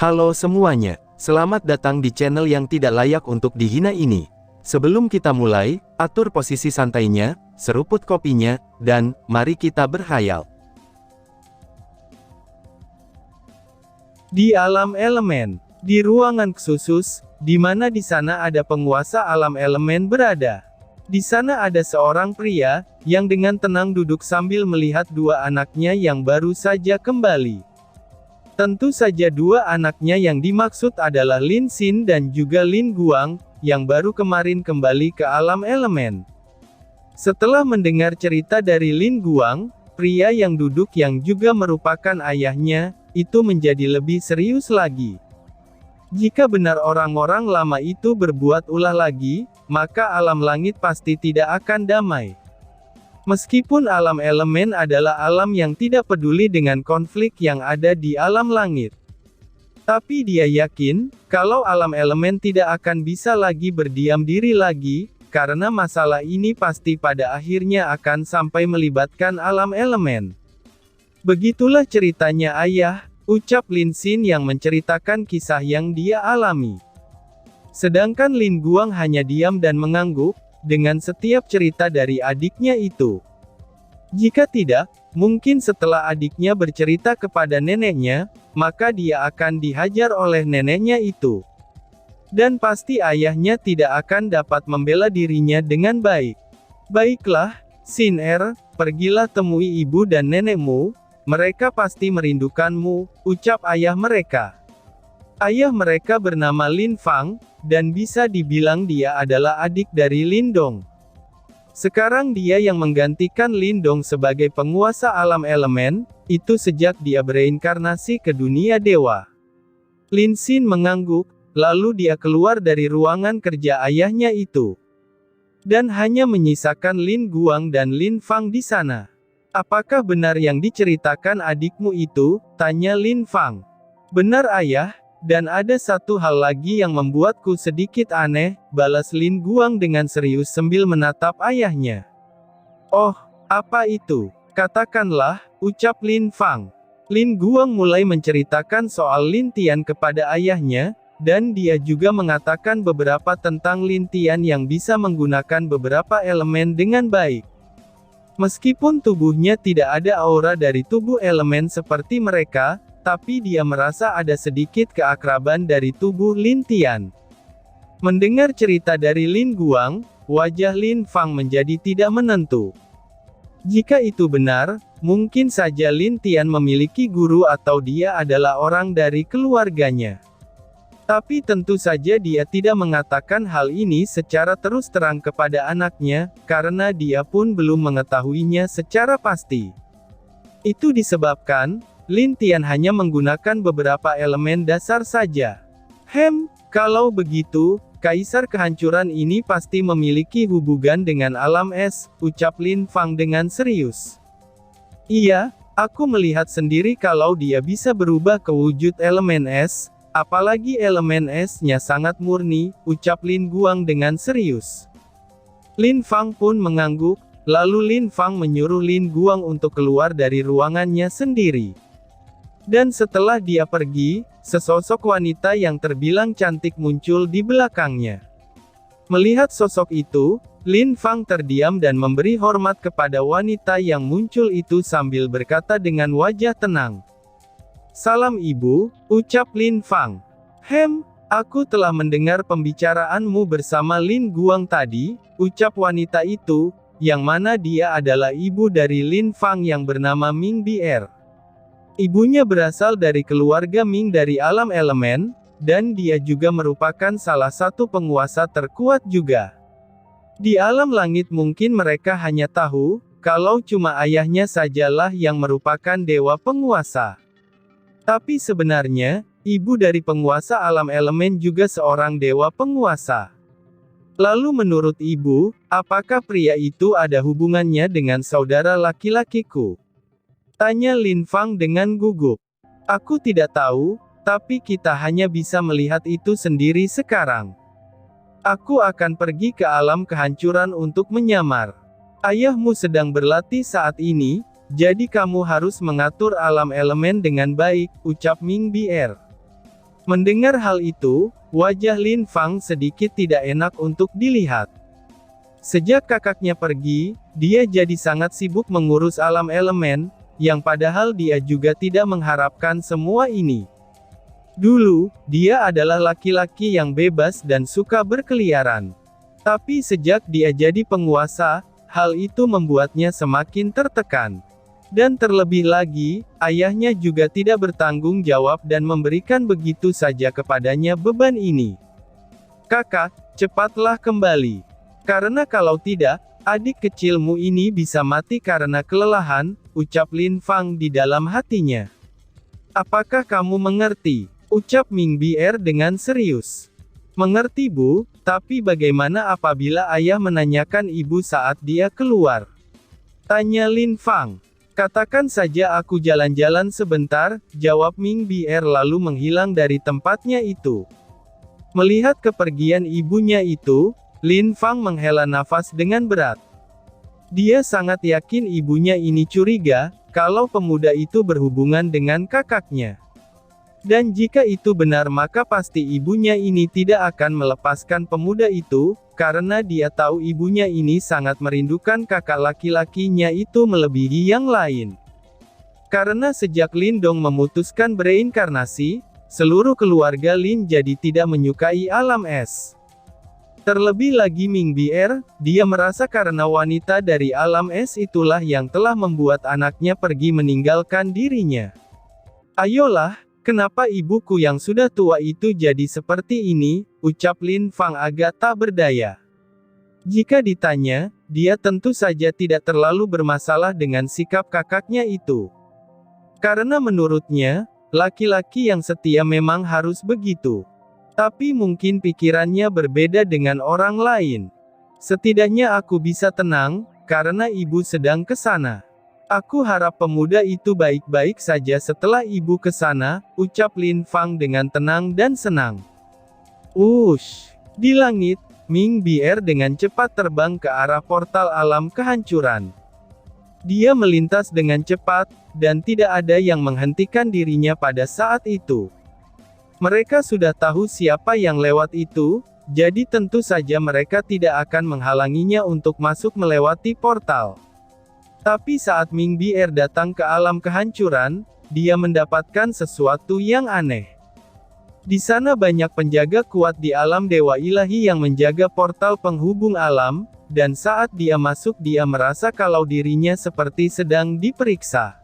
Halo semuanya, selamat datang di channel yang tidak layak untuk dihina ini. Sebelum kita mulai, atur posisi santainya, seruput kopinya, dan mari kita berkhayal. Di alam elemen, di ruangan khusus, di mana di sana ada penguasa alam elemen berada. Di sana ada seorang pria, yang dengan tenang duduk sambil melihat dua anaknya yang baru saja kembali. Tentu saja dua anaknya yang dimaksud adalah Lin Xin dan juga Lin Guang, yang baru kemarin kembali ke alam elemen. Setelah mendengar cerita dari Lin Guang, pria yang duduk yang juga merupakan ayahnya, itu menjadi lebih serius lagi. Jika benar orang-orang lama itu berbuat ulah lagi, maka alam langit pasti tidak akan damai. Meskipun alam elemen adalah alam yang tidak peduli dengan konflik yang ada di alam langit. Tapi dia yakin, kalau alam elemen tidak akan bisa lagi berdiam diri lagi, karena masalah ini pasti pada akhirnya akan sampai melibatkan alam elemen. Begitulah ceritanya ayah, ucap Lin Xin yang menceritakan kisah yang dia alami. Sedangkan Lin Guang hanya diam dan mengangguk, dengan setiap cerita dari adiknya itu. Jika tidak, mungkin setelah adiknya bercerita kepada neneknya, maka dia akan dihajar oleh neneknya itu. Dan pasti ayahnya tidak akan dapat membela dirinya dengan baik. Baiklah, Xin pergilah temui ibu dan nenekmu, mereka pasti merindukanmu, ucap ayah mereka. Ayah mereka bernama Lin Fang, dan bisa dibilang dia adalah adik dari Lin Dong. Sekarang dia yang menggantikan Lin Dong sebagai penguasa alam elemen, itu sejak dia bereinkarnasi ke dunia dewa. Lin Xin mengangguk, lalu dia keluar dari ruangan kerja ayahnya itu. Dan hanya menyisakan Lin Guang dan Lin Fang di sana. Apakah benar yang diceritakan adikmu itu? Tanya Lin Fang. Benar ayah, dan ada satu hal lagi yang membuatku sedikit aneh, balas Lin Guang dengan serius sambil menatap ayahnya. Oh, apa itu? Katakanlah, ucap Lin Fang. Lin Guang mulai menceritakan soal Lin Tian kepada ayahnya, dan dia juga mengatakan beberapa tentang Lin Tian yang bisa menggunakan beberapa elemen dengan baik. Meskipun tubuhnya tidak ada aura dari tubuh elemen seperti mereka, tapi dia merasa ada sedikit keakraban dari tubuh Lin Tian. Mendengar cerita dari Lin Guang, wajah Lin Fang menjadi tidak menentu. Jika itu benar, mungkin saja Lin Tian memiliki guru atau dia adalah orang dari keluarganya. Tapi tentu saja dia tidak mengatakan hal ini secara terus terang kepada anaknya, karena dia pun belum mengetahuinya secara pasti. Itu disebabkan, Lin Tian hanya menggunakan beberapa elemen dasar saja. Kalau begitu, Kaisar Kehancuran ini pasti memiliki hubungan dengan alam es, ucap Lin Fang dengan serius. Iya, aku melihat sendiri kalau dia bisa berubah ke wujud elemen es. Apalagi elemen es-nya sangat murni, ucap Lin Guang dengan serius. Lin Fang pun mengangguk, lalu Lin Fang menyuruh Lin Guang untuk keluar dari ruangannya sendiri. Dan setelah dia pergi, sesosok wanita yang terbilang cantik muncul di belakangnya. Melihat sosok itu, Lin Fang terdiam dan memberi hormat kepada wanita yang muncul itu sambil berkata dengan wajah tenang. Salam ibu, ucap Lin Fang. Aku telah mendengar pembicaraanmu bersama Lin Guang tadi, ucap wanita itu, yang mana dia adalah ibu dari Lin Fang yang bernama Ming Bier. Ibunya berasal dari keluarga Ming dari alam elemen, dan dia juga merupakan salah satu penguasa terkuat juga. Di alam langit mungkin mereka hanya tahu, kalau cuma ayahnya sajalah yang merupakan dewa penguasa. Tapi sebenarnya, ibu dari penguasa alam elemen juga seorang dewa penguasa. Lalu menurut ibu, apakah pria itu ada hubungannya dengan saudara laki-lakiku? Tanya Lin Fang dengan gugup. Aku tidak tahu, tapi kita hanya bisa melihat itu sendiri sekarang. Aku akan pergi ke alam kehancuran untuk menyamar. Ayahmu sedang berlatih saat ini, jadi kamu harus mengatur alam elemen dengan baik, ucap Ming Bier. Mendengar hal itu, wajah Lin Fang sedikit tidak enak untuk dilihat. Sejak kakaknya pergi, dia jadi sangat sibuk mengurus alam elemen, yang padahal dia juga tidak mengharapkan semua ini. Dulu, dia adalah laki-laki yang bebas dan suka berkeliaran. Tapi sejak dia jadi penguasa, hal itu membuatnya semakin tertekan. Dan terlebih lagi, ayahnya juga tidak bertanggung jawab dan memberikan begitu saja kepadanya beban ini. Kakak, cepatlah kembali. Karena kalau tidak, adik kecilmu ini bisa mati karena kelelahan, ucap Lin Fang di dalam hatinya. Apakah kamu mengerti? Ucap Ming Bier dengan serius. Mengerti Bu, tapi bagaimana apabila ayah menanyakan ibu saat dia keluar? Tanya Lin Fang. Katakan saja aku jalan-jalan sebentar, jawab Ming Bier lalu menghilang dari tempatnya itu. Melihat kepergian ibunya itu, Lin Fang menghela nafas dengan berat. Dia sangat yakin ibunya ini curiga, kalau pemuda itu berhubungan dengan kakaknya. Dan jika itu benar maka pasti ibunya ini tidak akan melepaskan pemuda itu, karena dia tahu ibunya ini sangat merindukan kakak laki-lakinya itu melebihi yang lain. Karena sejak Lin Dong memutuskan bereinkarnasi, seluruh keluarga Lin jadi tidak menyukai alam es. Terlebih lagi Ming Bier, dia merasa karena wanita dari alam es itulah yang telah membuat anaknya pergi meninggalkan dirinya. Ayolah, kenapa ibuku yang sudah tua itu jadi seperti ini, ucap Lin Fang agak tak berdaya. Jika ditanya, dia tentu saja tidak terlalu bermasalah dengan sikap kakaknya itu. Karena menurutnya, laki-laki yang setia memang harus begitu. Tapi mungkin pikirannya berbeda dengan orang lain. Setidaknya aku bisa tenang, karena ibu sedang ke sana. Aku harap pemuda itu baik-baik saja setelah ibu ke sana, ucap Lin Fang dengan tenang dan senang. Ush! Di langit, Ming Bier dengan cepat terbang ke arah portal alam kehancuran. Dia melintas dengan cepat, dan tidak ada yang menghentikan dirinya pada saat itu. Mereka sudah tahu siapa yang lewat itu, jadi tentu saja mereka tidak akan menghalanginya untuk masuk melewati portal. Tapi saat Ming Bier datang ke alam kehancuran, dia mendapatkan sesuatu yang aneh. Di sana banyak penjaga kuat di alam dewa ilahi yang menjaga portal penghubung alam, dan saat dia masuk dia merasa kalau dirinya seperti sedang diperiksa.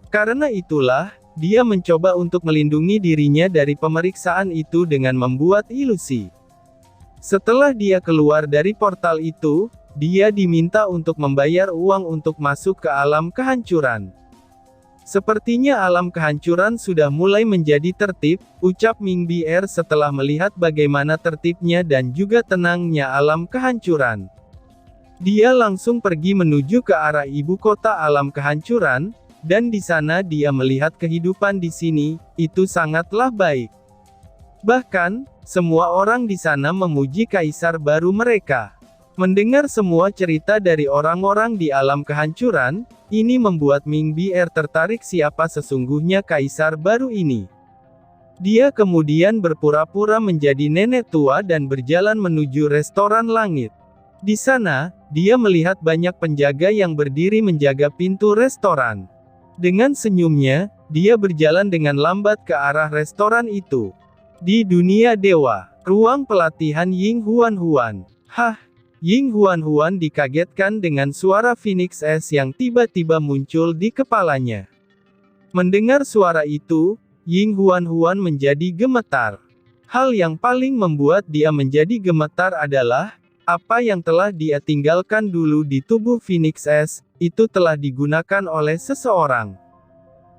Karena itulah, dia mencoba untuk melindungi dirinya dari pemeriksaan itu dengan membuat ilusi. Setelah dia keluar dari portal itu, dia diminta untuk membayar uang untuk masuk ke alam kehancuran. Sepertinya alam kehancuran sudah mulai menjadi tertib, ucap Ming Bier setelah melihat bagaimana tertibnya dan juga tenangnya alam kehancuran. Dia langsung pergi menuju ke arah ibu kota alam kehancuran, dan di sana dia melihat kehidupan di sini, itu sangatlah baik. Bahkan, semua orang di sana memuji kaisar baru mereka. Mendengar semua cerita dari orang-orang di alam kehancuran, ini membuat Ming Bier tertarik siapa sesungguhnya kaisar baru ini. Dia kemudian berpura-pura menjadi nenek tua dan berjalan menuju restoran langit. Di sana, dia melihat banyak penjaga yang berdiri menjaga pintu restoran. Dengan senyumnya, dia berjalan dengan lambat ke arah restoran itu. Di dunia dewa, ruang pelatihan Ying Huan Huan. Hah? Ying Huan Huan dikagetkan dengan suara Phoenix S yang tiba-tiba muncul di kepalanya. Mendengar suara itu, Ying Huan Huan menjadi gemetar. Hal yang paling membuat dia menjadi gemetar adalah, apa yang telah dia tinggalkan dulu di tubuh Phoenix S, itu telah digunakan oleh seseorang.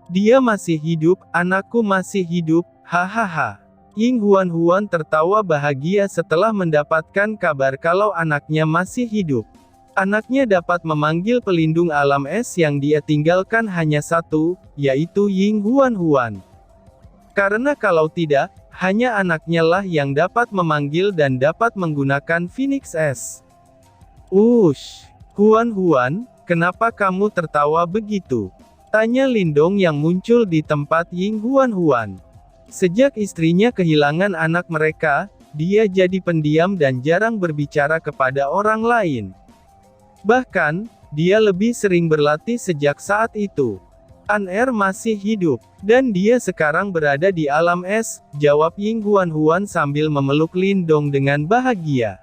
Dia masih hidup, anakku masih hidup, hahaha. Ying Huan Huan tertawa bahagia setelah mendapatkan kabar kalau anaknya masih hidup. Anaknya dapat memanggil pelindung alam es yang dia tinggalkan hanya satu, yaitu Ying Huan Huan. Karena kalau tidak, hanya anaknya lah yang dapat memanggil dan dapat menggunakan Phoenix S. Ush, Huan Huan, kenapa kamu tertawa begitu? Tanya Lin Dong yang muncul di tempat Ying Huan Huan. Sejak istrinya kehilangan anak mereka, dia jadi pendiam dan jarang berbicara kepada orang lain. Bahkan, dia lebih sering berlatih sejak saat itu. An-Er masih hidup, dan dia sekarang berada di alam es, jawab Ying Huan sambil memeluk Lindong dengan bahagia.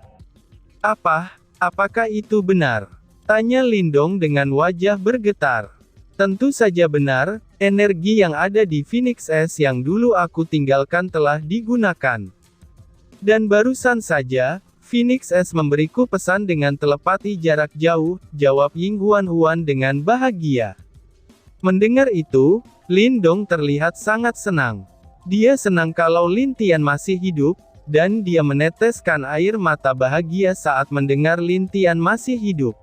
Apakah itu benar? Tanya Lindong dengan wajah bergetar. Tentu saja benar, energi yang ada di Phoenix S yang dulu aku tinggalkan telah digunakan. Dan barusan saja, Phoenix S memberiku pesan dengan telepati jarak jauh, jawab Ying Huan dengan bahagia. Mendengar itu, Lindong terlihat sangat senang. Dia senang kalau Lin Tian masih hidup, dan dia meneteskan air mata bahagia saat mendengar Lin Tian masih hidup.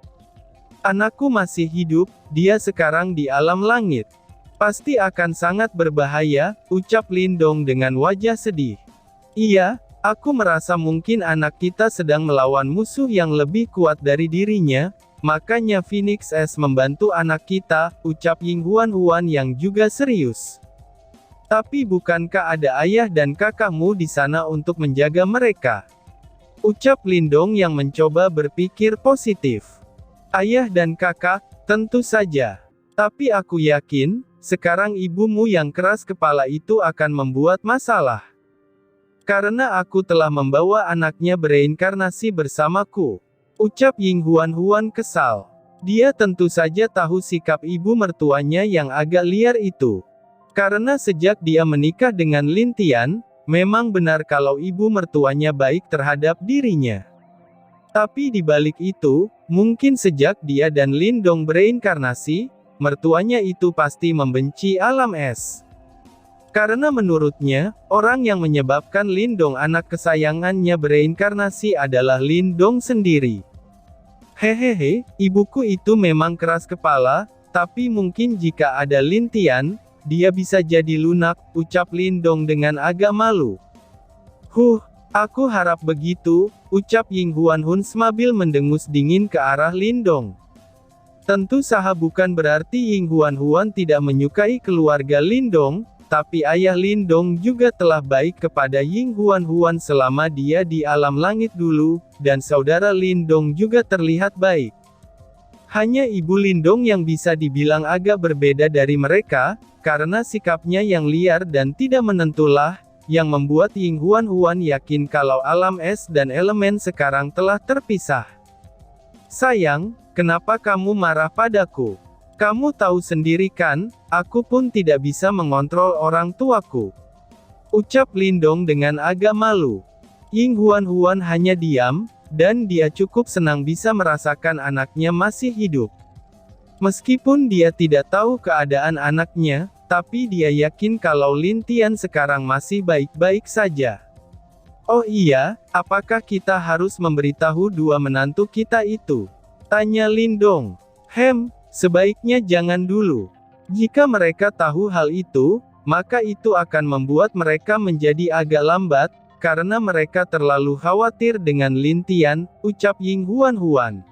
Anakku masih hidup, dia sekarang di alam langit. Pasti akan sangat berbahaya, ucap Lindong dengan wajah sedih. Iya, aku merasa mungkin anak kita sedang melawan musuh yang lebih kuat dari dirinya, makanya Phoenix S membantu anak kita, ucap Ying Huan yang juga serius. Tapi bukankah ada ayah dan kakakmu di sana untuk menjaga mereka? Ucap Lindong yang mencoba berpikir positif. Ayah dan kakak, tentu saja. Tapi aku yakin, sekarang ibumu yang keras kepala itu akan membuat masalah. Karena aku telah membawa anaknya bereinkarnasi bersamaku. Ucap Ying Huan kesal. Dia tentu saja tahu sikap ibu mertuanya yang agak liar itu. Karena sejak dia menikah dengan Lin Tian, memang benar kalau ibu mertuanya baik terhadap dirinya. Tapi di balik itu, mungkin sejak dia dan Lindong bereinkarnasi, mertuanya itu pasti membenci alam es. Karena menurutnya, orang yang menyebabkan Lindong anak kesayangannya bereinkarnasi adalah Lindong sendiri. Hehehe, ibuku itu memang keras kepala, tapi mungkin jika ada Lin Tian, dia bisa jadi lunak, ucap Lindong dengan agak malu. Aku harap begitu, ucap Ying Huan sambil mendengus dingin ke arah Lindong. Tentu saja bukan berarti Ying Huan tidak menyukai keluarga Lindong, tapi ayah Lindong juga telah baik kepada Ying Huan selama dia di alam langit dulu, dan saudara Lindong juga terlihat baik. Hanya ibu Lindong yang bisa dibilang agak berbeda dari mereka, karena sikapnya yang liar dan tidak menentulah, yang membuat Ying Huan yakin kalau alam es dan elemen sekarang telah terpisah. Sayang, kenapa kamu marah padaku? Kamu tahu sendiri kan, aku pun tidak bisa mengontrol orang tuaku. Ucap Lindong dengan agak malu. Ying Huan hanya diam, dan dia cukup senang bisa merasakan anaknya masih hidup. Meskipun dia tidak tahu keadaan anaknya, tapi dia yakin kalau Lin Tian sekarang masih baik-baik saja. Oh iya, apakah kita harus memberitahu dua menantu kita itu? Tanya Lindong. Sebaiknya jangan dulu. Jika mereka tahu hal itu, maka itu akan membuat mereka menjadi agak lambat, karena mereka terlalu khawatir dengan Lin Tian, ucap Ying Huan.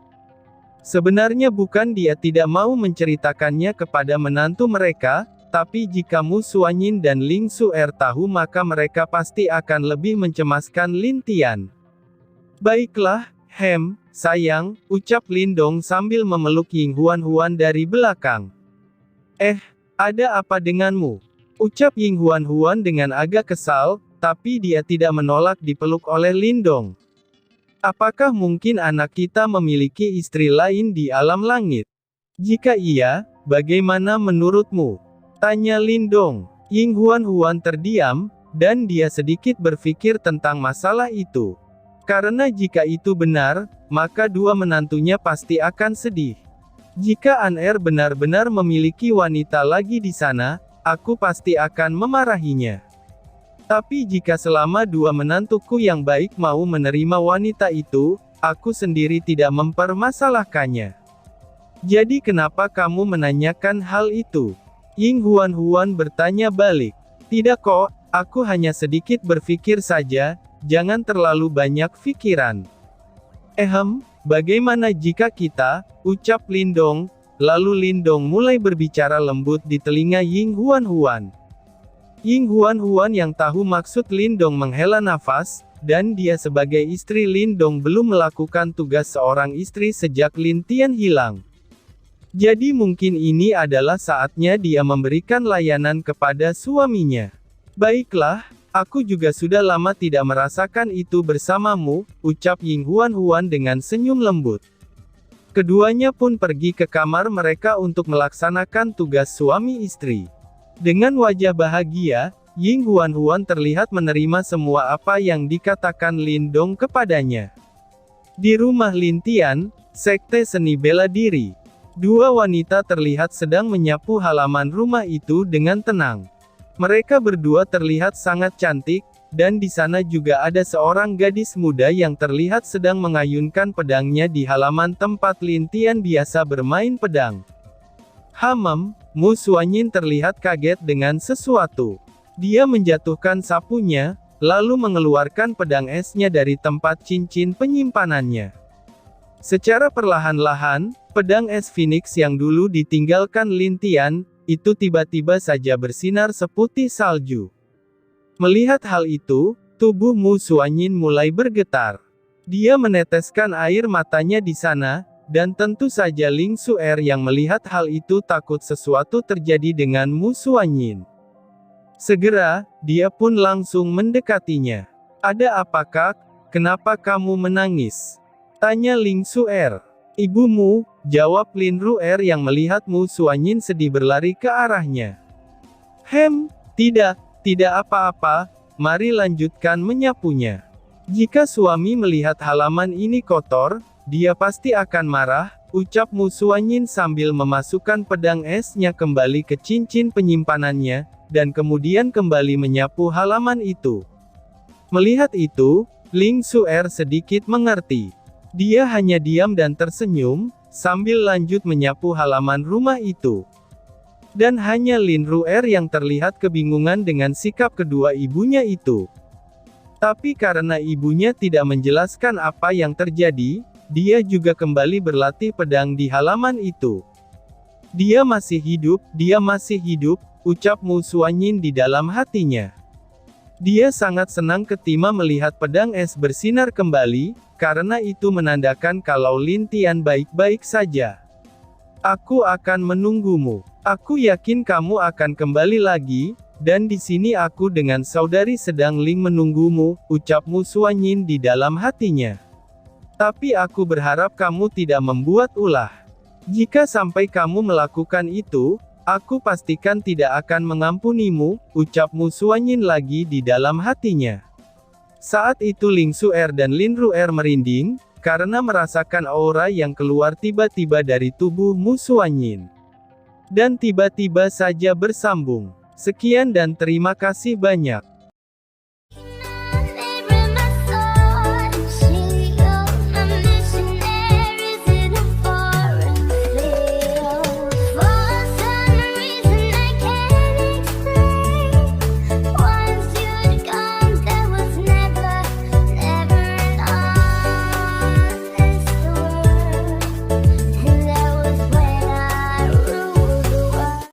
Sebenarnya bukan dia tidak mau menceritakannya kepada menantu mereka, tapi jika Mu Suanyin dan Ling Suer tahu maka mereka pasti akan lebih mencemaskan Lin Tian. Baiklah, sayang, ucap Lindong sambil memeluk Ying Huan dari belakang. Ada apa denganmu? Ucap Ying Huan dengan agak kesal, tapi dia tidak menolak dipeluk oleh Lindong. Apakah mungkin anak kita memiliki istri lain di alam langit? Jika iya, bagaimana menurutmu? Tanya Lindong. Ying Huan terdiam, dan dia sedikit berpikir tentang masalah itu. Karena jika itu benar, maka dua menantunya pasti akan sedih. Jika An-Er benar-benar memiliki wanita lagi di sana, aku pasti akan memarahinya. Tapi jika selama dua menantuku yang baik mau menerima wanita itu, aku sendiri tidak mempermasalahkannya. Jadi kenapa kamu menanyakan hal itu? Ying Huan bertanya balik. Tidak kok, aku hanya sedikit berpikir saja, jangan terlalu banyak pikiran. Bagaimana jika kita, ucap Lindong, lalu Lindong mulai berbicara lembut di telinga Ying Huan. Ying Huan yang tahu maksud Lindong menghela nafas, dan dia sebagai istri Lindong belum melakukan tugas seorang istri sejak Lin Tian hilang. Jadi mungkin ini adalah saatnya dia memberikan layanan kepada suaminya. Baiklah, aku juga sudah lama tidak merasakan itu bersamamu, ucap Ying Huan dengan senyum lembut. Keduanya pun pergi ke kamar mereka untuk melaksanakan tugas suami istri. Dengan wajah bahagia, Ying Huan terlihat menerima semua apa yang dikatakan Lindong kepadanya. Di rumah Lin Tian, sekte seni bela diri. Dua wanita terlihat sedang menyapu halaman rumah itu dengan tenang. Mereka berdua terlihat sangat cantik, dan di sana juga ada seorang gadis muda yang terlihat sedang mengayunkan pedangnya di halaman tempat Lin Tian biasa bermain pedang. Mu Xuanyin terlihat kaget dengan sesuatu. Dia menjatuhkan sapunya, lalu mengeluarkan pedang esnya dari tempat cincin penyimpanannya. Secara perlahan-lahan, pedang es Phoenix yang dulu ditinggalkan Lin Tian, itu tiba-tiba saja bersinar seputih salju. Melihat hal itu, tubuh Mu Xuanyin mulai bergetar. Dia meneteskan air matanya di sana, dan tentu saja Ling Xuer yang melihat hal itu takut sesuatu terjadi dengan Mu Xuanyin. Segera, dia pun langsung mendekatinya. "Ada apakah? Kenapa kamu menangis?" tanya Ling Xuer. "Ibumu," jawab Lin Ruer yang melihat Mu Xuanyin sedih berlari ke arahnya. Tidak apa-apa, mari lanjutkan menyapunya. Jika suami melihat halaman ini kotor, dia pasti akan marah, ucap Mu Xuanyin sambil memasukkan pedang esnya kembali ke cincin penyimpanannya, dan kemudian kembali menyapu halaman itu. Melihat itu, Ling Xuer sedikit mengerti. Dia hanya diam dan tersenyum, sambil lanjut menyapu halaman rumah itu. Dan hanya Lin Ruer yang terlihat kebingungan dengan sikap kedua ibunya itu. Tapi karena ibunya tidak menjelaskan apa yang terjadi, dia juga kembali berlatih pedang di halaman itu. Dia masih hidup, ucap Mu Xuanyin di dalam hatinya. Dia sangat senang ketika melihat pedang es bersinar kembali, karena itu menandakan kalau Lin Tian baik-baik saja. "Aku akan menunggumu. Aku yakin kamu akan kembali lagi, dan di sini aku dengan saudari sedang Ling menunggumu," ucap Mu Xuanyin di dalam hatinya. "Tapi aku berharap kamu tidak membuat ulah. Jika sampai kamu melakukan itu, aku pastikan tidak akan mengampunimu," ucap Mu Xuanyin lagi di dalam hatinya. Saat itu Ling Xuer dan Lin Ruer merinding, karena merasakan aura yang keluar tiba-tiba dari tubuh Mu Xuanyin. Dan tiba-tiba saja bersambung. Sekian dan terima kasih banyak.